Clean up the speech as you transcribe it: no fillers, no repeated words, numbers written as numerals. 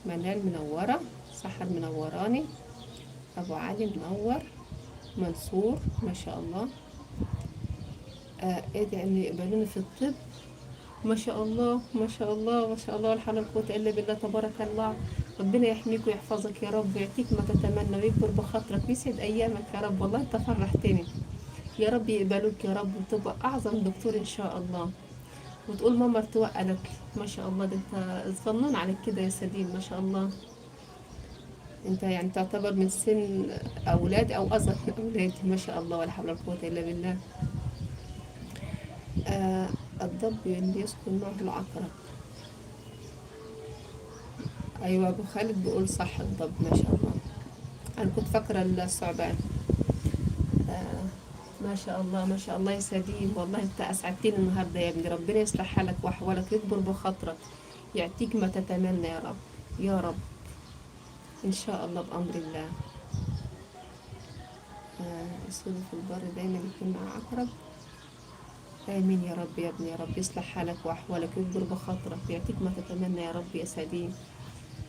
منال منورة، سحر منوراني، أبو علي منور، منصور ما شاء الله. ادعي إن يقبلوني في الطب. ما شاء الله ما شاء الله ما شاء الله، ولا حول ولا قوة إلا بالله، تبارك الله. ربنا يحميك ويحفظك يا رب، ويعطيك ما تتمنى، ويكبر بخاطرك، ويسعد أيامك يا رب. والله أنت فرحتني. يا رب يقبلوك يا رب، وتبقى أعظم دكتور إن شاء الله. وتقول ماما ارتواء قالت لي. ما شاء الله، ده أنت ظنون عليك كده يا سديم، ما شاء الله. أنت يعني تعتبر من سن أولادي أو أصغر من أولادي، ما شاء الله، ولا حول ولا قوة إلا بالله. آه الضب اللي يسكن معه العقرب. أيوة، أبو خالد بيقول صح، الضب ما شاء الله. أنا كنت فاكرة الثعبان. آه ما شاء الله ما شاء الله يا سديم، والله أنت أسعدتني النهاردة يا ابني. ربنا يصلح حالك وأحوالك، يكبر بخاطرك، يعطيك ما تتمنى يا رب. يا رب إن شاء الله بأمر الله. السود في البر دايما يكون مع عقرب. آمين يا رب يا ابني، يا رب يصلح حالك وأحوالك، ويكبر بخاطرك، ويعطيك ما تتمنى يا رب يا سديم.